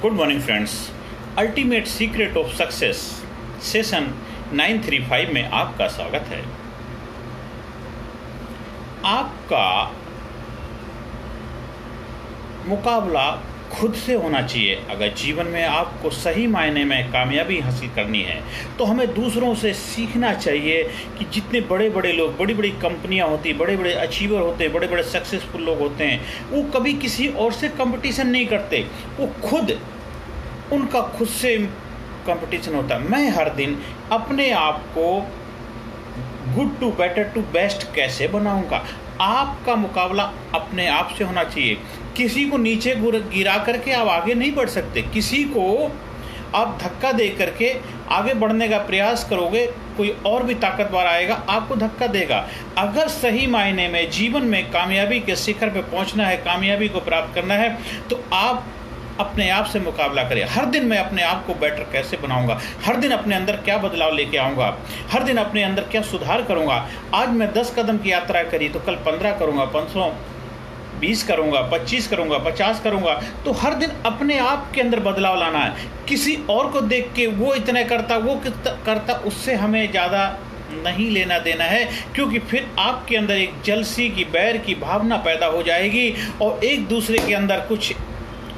Good morning friends. Ultimate secret of success session 935 में आपका स्वागत है। आपका मुकाबला खुद से होना चाहिए। अगर जीवन में आपको सही मायने में कामयाबी हासिल करनी है तो हमें दूसरों से सीखना चाहिए कि जितने बड़े बड़े लोग, बड़ी बड़ी कंपनियां होती, बड़े बड़े अचीवर होते, बड़े बड़े सक्सेसफुल लोग होते हैं, वो कभी किसी और से कंपटीशन नहीं करते। वो उनका खुद से कंपटीशन होता है। मैं हर दिन अपने आप को good to better to best कैसे बनाऊंगा। आपका मुकाबला अपने आप से होना चाहिए। किसी को नीचे गिरा करके आप आगे नहीं बढ़ सकते। किसी को आप धक्का दे करके आगे बढ़ने का प्रयास करोगे, कोई और भी ताकतवर आएगा, आपको धक्का देगा। अगर सही मायने में जीवन में कामयाबी के शिखर पे पहुंचना है, कामयाबी को प्राप्त करना है, तो आप अपने आप से मुकाबला करें। हर दिन मैं अपने आप को बेटर कैसे बनाऊंगा, हर दिन अपने अंदर क्या बदलाव लेके आऊंगा, हर दिन अपने अंदर क्या सुधार करूंगा। आज मैं 10 कदम की यात्रा करी तो कल 15 करूंगा, 520 करूंगा, 25 करूंगा, 50 करूंगा। तो हर दिन अपने आप के अंदर बदलाव लाना है। किसी और को देख के वो इतना करता, वो करता, उससे हमें ज़्यादा नहीं लेना देना है, क्योंकि फिर आपके अंदर एक जलसी की, बैर की भावना पैदा हो जाएगी और एक दूसरे के अंदर कुछ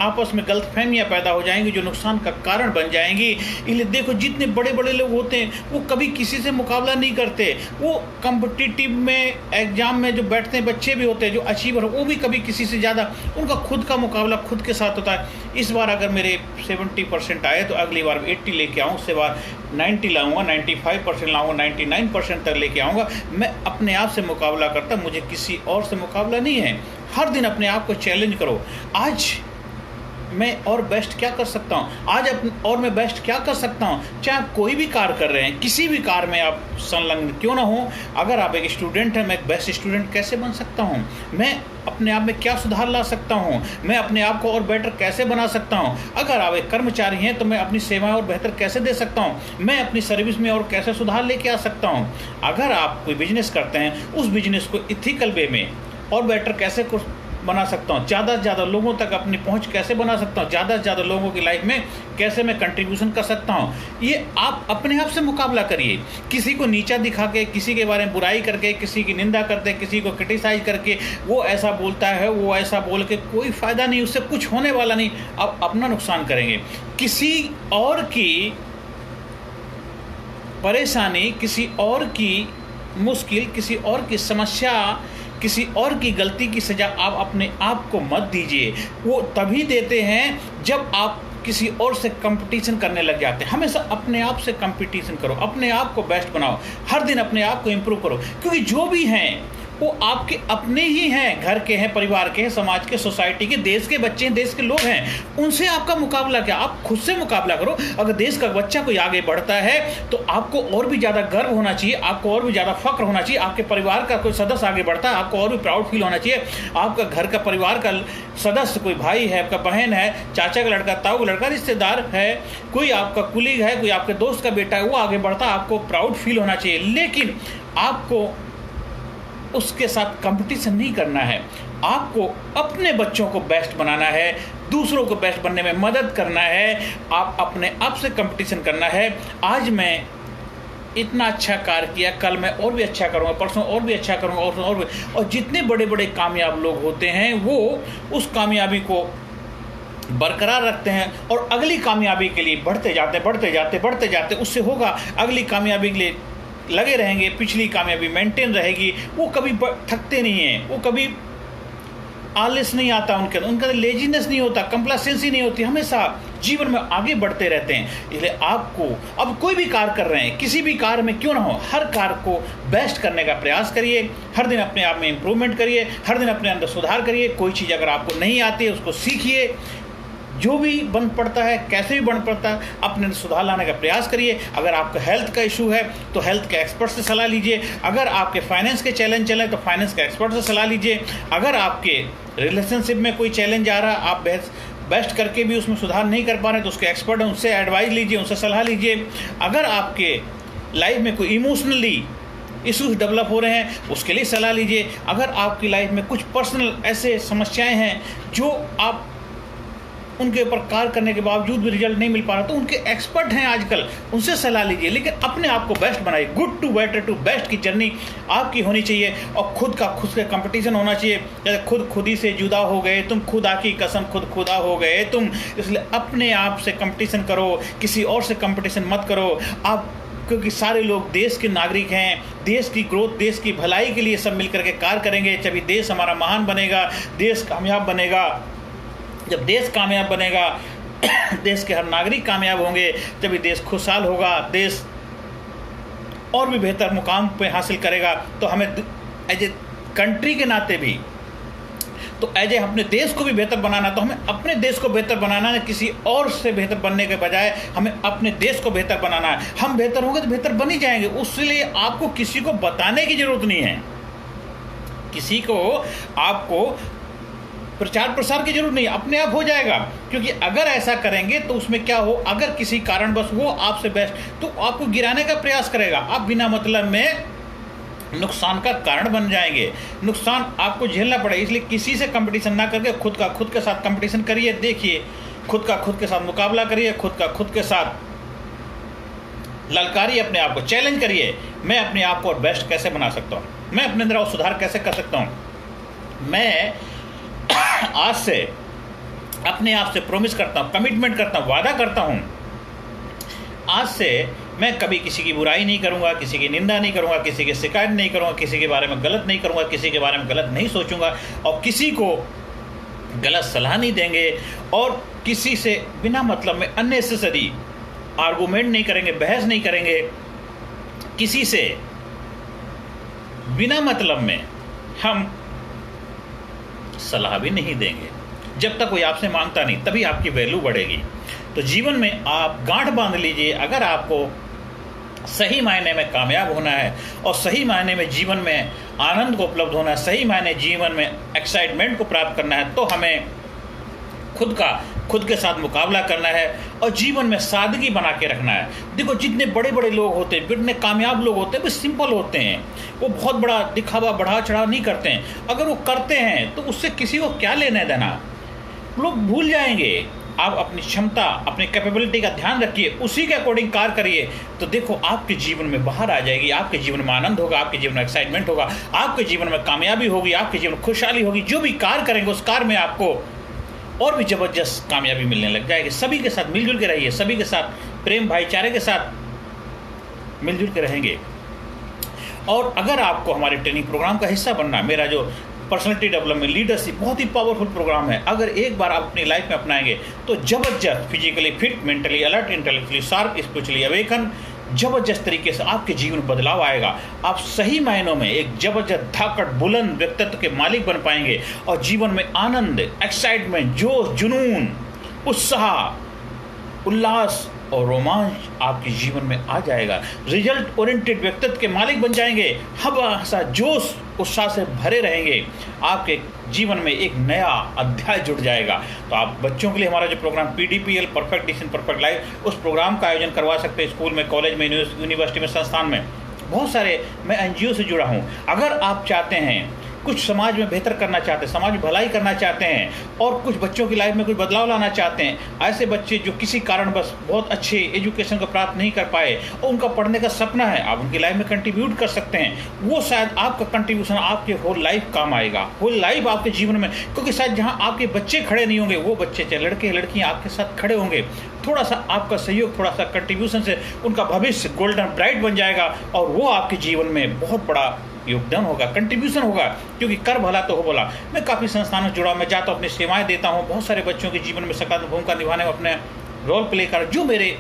आपस में गलतफहमियां पैदा हो जाएंगी जो नुकसान का कारण बन जाएंगी। इसलिए देखो, जितने बड़े बड़े लोग होते हैं वो कभी किसी से मुकाबला नहीं करते। वो कॉम्पिटिटिव में, एग्जाम में जो बैठते हैं बच्चे भी होते हैं, जो अचीवर, वो भी कभी किसी से ज़्यादा, उनका खुद का मुकाबला खुद के साथ होता है। इस बार अगर मेरे 70% आए तो अगली बार 80 लेके आऊँ, उससे बार 90 लाऊंगा, 95% लाऊंगा, 99% तक लेके आऊँगा। मैं अपने आप से मुकाबला करता, मुझे किसी और से मुकाबला नहीं है। हर दिन अपने आप को चैलेंज करो। आज मैं और बेस्ट क्या कर सकता हूँ, आज और मैं बेस्ट क्या कर सकता हूँ। चाहे आप कोई भी कार्य कर रहे हैं, किसी भी कार्य में आप संलग्न क्यों ना हो। अगर आप एक स्टूडेंट हैं, मैं एक बेस्ट स्टूडेंट कैसे बन सकता हूँ, मैं अपने आप में क्या सुधार ला सकता हूँ, मैं अपने आप को और बेटर कैसे बना सकता हूँ। अगर आप एक कर्मचारी हैं तो मैं अपनी सेवाएं और बेहतर कैसे दे सकता हूँ, मैं अपनी सर्विस में और कैसे सुधार लेके आ सकता हूँ। अगर आप कोई बिजनेस करते हैं, उस बिजनेस को इथिकल वे में और बेटर कैसे बना सकता हूँ, ज़्यादा से ज़्यादा लोगों तक अपनी पहुँच कैसे बना सकता हूँ, ज़्यादा से ज़्यादा लोगों की लाइफ में कैसे मैं कंट्रीब्यूशन कर सकता हूँ। ये आप अपने आप से मुकाबला करिए। किसी को नीचा दिखा के, किसी के बारे में बुराई करके, किसी की निंदा करते, किसी को क्रिटिसाइज करके, वो ऐसा बोलता है, वो ऐसा बोल के कोई फ़ायदा नहीं, उससे कुछ होने वाला नहीं। आप अपना नुकसान करेंगे। किसी और की परेशानी, किसी और की मुश्किल, किसी और की समस्या, किसी और की गलती की सज़ा आप अपने आप को मत दीजिए। वो तभी देते हैं जब आप किसी और से कंपटीशन करने लग जाते हैं। हमेशा अपने आप से कंपटीशन करो, अपने आप को बेस्ट बनाओ, हर दिन अपने आप को इम्प्रूव करो, क्योंकि जो भी हैं वो आपके अपने ही हैं, घर के हैं, परिवार के हैं, समाज के, सोसाइटी के, देश के बच्चे हैं, देश के लोग हैं। उनसे आपका मुकाबला क्या, आप खुद से मुकाबला करो। अगर देश का बच्चा कोई आगे बढ़ता है तो आपको और भी ज़्यादा गर्व होना चाहिए, आपको और भी ज़्यादा फख्र होना चाहिए। आपके परिवार का कोई सदस्य आगे बढ़ता है, आपको और भी प्राउड फील होना चाहिए। आपका घर का, परिवार का सदस्य, कोई भाई है, आपका बहन है, चाचा का लड़का, ताऊ का लड़का, रिश्तेदार है, कोई आपका कुलीग है, कोई आपके दोस्त का बेटा है, वो आगे बढ़ता है, आपको प्राउड फील होना चाहिए। लेकिन आपको उसके साथ कंपटीशन नहीं करना है। आपको अपने बच्चों को बेस्ट बनाना है, दूसरों को बेस्ट बनने में मदद करना है। आप अपने आप से कंपटीशन करना है। आज मैं इतना अच्छा कार्य किया, कल मैं और भी अच्छा करूँगा, परसों और भी अच्छा करूँगा, और भी। और जितने बड़े बड़े कामयाब लोग होते हैं वो उस कामयाबी को बरकरार रखते हैं और अगली कामयाबी के लिए बढ़ते जाते उससे होगा, अगली कामयाबी के लिए लगे रहेंगे, पिछली कामयाबी मेंटेन रहेगी। वो कभी थकते नहीं हैं, वो कभी आलस नहीं आता उनके अंदर लेजीनेस नहीं होता, कंप्लासेंसी नहीं होती, हमेशा जीवन में आगे बढ़ते रहते हैं। इसलिए आपको अब कोई भी कार्य कर रहे हैं, किसी भी कार्य में क्यों ना हो, हर कार्य को बेस्ट करने का प्रयास करिए। हर दिन अपने आप में इम्प्रूवमेंट करिए, हर दिन अपने अंदर सुधार करिए। कोई चीज़ अगर आपको नहीं आती है उसको सीखिए। जो भी बन पड़ता है, कैसे भी बन पड़ता है, अपने सुधार लाने का प्रयास करिए। अगर आपका हेल्थ का इशू है तो हेल्थ के एक्सपर्ट से सलाह लीजिए। अगर आपके फाइनेंस के चैलेंज चले तो फाइनेंस के एक्सपर्ट से सलाह लीजिए। अगर आपके रिलेशनशिप में कोई चैलेंज आ रहा है, आप बेस्ट करके भी उसमें सुधार नहीं कर पा रहे तो उसके एक्सपर्ट हैं, उनसे एडवाइस लीजिए, उनसे सलाह लीजिए। अगर आपके लाइफ में कोई इमोशनली इश्यूज डेवलप हो रहे हैं उसके लिए सलाह लीजिए। अगर आपकी लाइफ में कुछ पर्सनल ऐसे समस्याएं हैं जो आप उनके ऊपर कार्य करने के बावजूद भी रिजल्ट नहीं मिल पा रहा, तो उनके एक्सपर्ट हैं आजकल, उनसे सलाह लीजिए, लेकिन अपने आप को बेस्ट बनाइए। Good to better to best की जर्नी आपकी होनी चाहिए और खुद से कंपटीशन होना चाहिए। जैसे खुद ही से जुदा हो गए तुम, खुदा की कसम खुदा हो गए तुम, इसलिए अपने आप से कंपटीशन करो, किसी और से कंपटीशन मत करो आप, क्योंकि सारे लोग देश के नागरिक हैं। देश की ग्रोथ, देश की भलाई के लिए सब मिलकर के कार्य करेंगे, तभी देश हमारा महान बनेगा, देश कामयाब बनेगा। जब देश कामयाब बनेगा, देश के हर नागरिक कामयाब होंगे, तभी देश खुशहाल होगा, देश और भी बेहतर मुकाम पे हासिल करेगा। तो हमें एज ए कंट्री के नाते भी, तो एज ए अपने देश को भी बेहतर बनाना, तो हमें अपने देश को बेहतर बनाना है, किसी और से बेहतर बनने के बजाय हमें अपने देश को बेहतर बनाना है। हम बेहतर होंगे तो बेहतर बन ही जाएंगे, उसलिए आपको किसी को बताने की जरूरत नहीं है, किसी को आपको प्रचार प्रसार की जरूरत नहीं, अपने आप हो जाएगा। क्योंकि अगर ऐसा करेंगे तो उसमें क्या हो, अगर किसी कारणवश वो आपसे बेस्ट, तो आपको गिराने का प्रयास करेगा, आप बिना मतलब में नुकसान का कारण बन जाएंगे, नुकसान आपको झेलना पड़ेगा। इसलिए किसी से कंपटीशन ना करके खुद के साथ कंपटीशन करिए, देखिए खुद के साथ मुकाबला करिए, खुद के साथ ललकारिए, अपने आप को चैलेंज करिए, मैं अपने आप को और बेस्ट कैसे बना सकता हूँ, मैं अपने अंदर और सुधार कैसे कर सकता हूँ। मैं आज से अपने आप से प्रॉमिस करता हूँ, कमिटमेंट करता हूँ, वादा करता हूँ, आज से मैं कभी किसी की बुराई नहीं करूंगा, किसी की निंदा नहीं करूंगा, किसी की शिकायत नहीं करूंगा, किसी के बारे में गलत नहीं करूंगा, किसी के बारे में गलत नहीं सोचूंगा और किसी को गलत सलाह नहीं देंगे और किसी से बिना मतलब में अननेसेसरी आर्गूमेंट नहीं करेंगे, बहस नहीं करेंगे, किसी से बिना मतलब में हम सलाह भी नहीं देंगे। जब तक कोई आपसे मांगता नहीं, तभी आपकी वैल्यू बढ़ेगी। तो जीवन में आप गांठ बांध लीजिए, अगर आपको सही मायने में कामयाब होना है और सही मायने में जीवन में आनंद को उपलब्ध होना है, सही मायने जीवन में एक्साइटमेंट को प्राप्त करना है, तो हमें खुद के साथ मुकाबला करना है और जीवन में सादगी बना के रखना है। देखो, जितने बड़े बड़े लोग होते हैं, जितने कामयाब लोग होते हैं, वो सिंपल होते हैं, वो बहुत बड़ा दिखावा बढ़ा चढ़ाव नहीं करते हैं। अगर वो करते हैं तो उससे किसी को क्या लेना देना, लोग भूल जाएंगे। आप अपनी क्षमता, अपनी कैपेबिलिटी का ध्यान रखिए, उसी के अकॉर्डिंग कार्य करिए, तो देखो आपके जीवन में बाहर आ जाएगी, आपके जीवन में आनंद होगा, आपके जीवन में एक्साइटमेंट होगा, आपके जीवन में कामयाबी होगी, आपके जीवन में खुशहाली होगी। जो भी कार्य करेंगे उस कार्य में आपको और भी ज़बरदस्त कामयाबी मिलने लग जाएगी। सभी के साथ मिलजुल के रहिए, सभी के साथ प्रेम भाईचारे के साथ मिलजुल के रहेंगे। और अगर आपको हमारे ट्रेनिंग प्रोग्राम का हिस्सा बनना है, मेरा जो पर्सनैलिटी डेवलपमेंट लीडरशिप बहुत ही पावरफुल प्रोग्राम है, अगर एक बार आप अपनी लाइफ में अपनाएंगे तो जबरदस्त physically fit, mentally alert, intellectually sharp, spiritually awaken, जबरदस्त तरीके से आपके जीवन में बदलाव आएगा। आप सही मायनों में एक जबरदस्त धाकड़ बुलंद व्यक्तित्व के मालिक बन पाएंगे और जीवन में आनंद, एक्साइटमेंट, जोश, जुनून, उत्साह, उल्लास और रोमांच आपके जीवन में आ जाएगा। रिजल्ट ओरिएंटेड व्यक्तित्व के मालिक बन जाएंगे, हमेशा जोश उत्साह से भरे रहेंगे, आपके जीवन में एक नया अध्याय जुड़ जाएगा। तो आप बच्चों के लिए हमारा जो programme PDPL perfect decision perfect life, उस प्रोग्राम का आयोजन करवा सकते हैं स्कूल में, कॉलेज में, यूनिवर्सिटी में, संस्थान में। बहुत सारे, मैं NGO से जुड़ा हूँ। अगर आप चाहते हैं कुछ समाज में बेहतर करना चाहते हैं, समाज में भलाई करना चाहते हैं और कुछ बच्चों की लाइफ में कुछ बदलाव लाना चाहते हैं, ऐसे बच्चे जो किसी कारणवश बहुत अच्छे एजुकेशन को प्राप्त नहीं कर पाए और उनका पढ़ने का सपना है, आप उनकी लाइफ में कंट्रीब्यूट कर सकते हैं। वो शायद आपका कंट्रीब्यूशन आपके होल लाइफ काम आएगा, होल लाइफ आपके जीवन में, क्योंकि शायद जहाँ आपके बच्चे खड़े नहीं होंगे, वो बच्चे चाहे लड़के लड़कियाँ आपके साथ खड़े होंगे। थोड़ा सा आपका सहयोग, थोड़ा सा कंट्रीब्यूशन से उनका भविष्य गोल्डन ब्राइट बन जाएगा और वो आपके जीवन में बहुत बड़ा योगदान होगा, कंट्रीब्यूशन होगा। क्योंकि कर भला तो हो भला। मैं काफ़ी संस्थानों से जुड़ा हूं, मैं जाता हूँ, अपनी सेवाएं देता हूँ, बहुत सारे बच्चों के जीवन में सकारात्मक भूमिका निभाने में अपने रोल प्ले कर, जो मेरे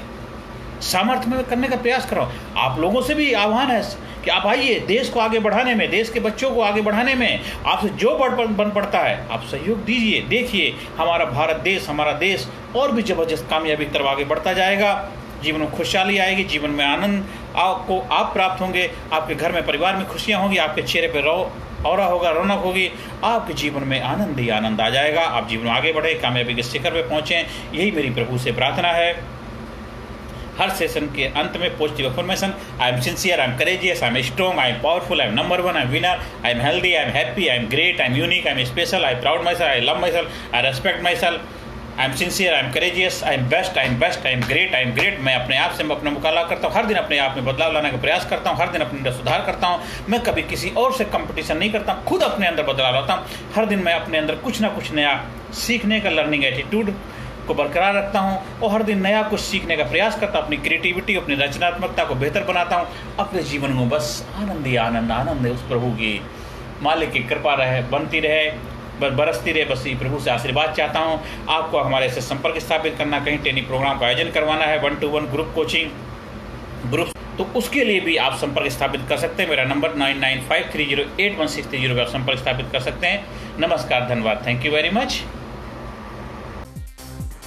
सामर्थ्य में करने का प्रयास कर रहा हूँ। आप लोगों से भी आह्वान है कि आप आइए, देश को आगे बढ़ाने में, देश के बच्चों को आगे बढ़ाने में आपसे जो बन पड़ता है आप सहयोग दीजिए। देखिए हमारा भारत देश, हमारा देश और भी जबरदस्त कामयाबी की तरफ आगे बढ़ता जाएगा। जीवन में खुशहाली आएगी, जीवन में आनंद आपको आप प्राप्त होंगे, आपके घर में परिवार में खुशियाँ होंगी, आपके चेहरे पर औरा होगा, रौनक होगी, आपके जीवन में आनंद ही आनंद आ जाएगा। आप जीवन में आगे बढ़े, कामयाबी के शिखर पे पहुँचें, यही मेरी प्रभु से प्रार्थना है। हर सेशन के अंत में positive affirmation, I am sincere, I am courageous, I am strong, I am powerful, I am number one, I am winner, I am healthy, I am happy, I am great, I am unique, I am special, I proud my self, I love my self, I respect my self, I am sincere, I am courageous, I am best, I am best, I am great. मैं अपने आप से अपना मुकाबला करता हूँ, हर दिन अपने आप में बदलाव लाने का प्रयास करता हूँ, हर दिन अपने अंदर सुधार करता हूँ। मैं कभी किसी और से कंपटीशन नहीं करता, खुद अपने अंदर बदलाव लाता हूँ। हर दिन मैं अपने अंदर कुछ ना कुछ नया सीखने का लर्निंग एटीट्यूड को बरकरार रखता हूँ और हर दिन नया कुछ सीखने का प्रयास करता हूँ। अपनी क्रिएटिविटी, अपनी रचनात्मकता को बेहतर बनाता हूँ। अपने जीवन में बस आनंद ही आनंद है। उस प्रभु की मालिक की कृपा रहे, बनती रहे, बरसती रहे। बस ये प्रभु से आशीर्वाद चाहता हूँ। आपको हमारे से संपर्क स्थापित करना, कहीं ट्रेनिंग प्रोग्राम का आयोजन करवाना है, 1-to-1 ग्रुप कोचिंग ग्रुप, तो उसके लिए भी आप संपर्क स्थापित कर सकते हैं। मेरा नंबर 9953081630 पर आप संपर्क स्थापित कर सकते हैं। नमस्कार, धन्यवाद, thank you very much.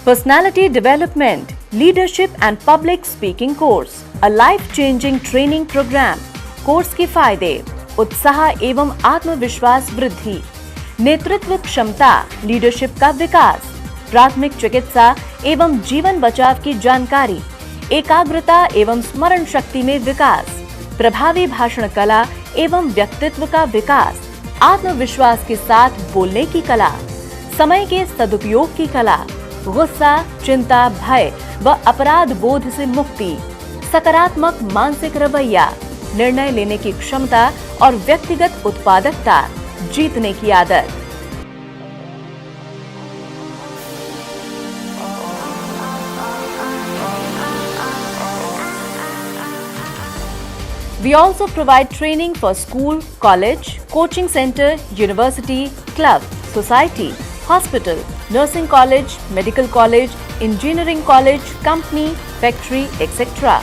Personality Development, Leadership and Public Speaking Course, a life-changing training program. Course के फायदे: उत्साह एवं आत्मविश्वास वृद्धि, नेतृत्व क्षमता, लीडरशिप का विकास, प्राथमिक चिकित्सा एवं जीवन बचाव की जानकारी, एकाग्रता एवं स्मरण शक्ति में विकास, प्रभावी भाषण कला एवं व्यक्तित्व का विकास, आत्मविश्वास के साथ बोलने की कला, समय के सदुपयोग की कला, गुस्सा, चिंता, भय व अपराध बोध से मुक्ति, सकारात्मक मानसिक रवैया, निर्णय लेने की क्षमता और व्यक्तिगत उत्पादकता, जीतने की आदत। We also provide training for school, college, coaching center, university, club, society, hospital, nursing college, medical college, engineering college, company, factory, etc.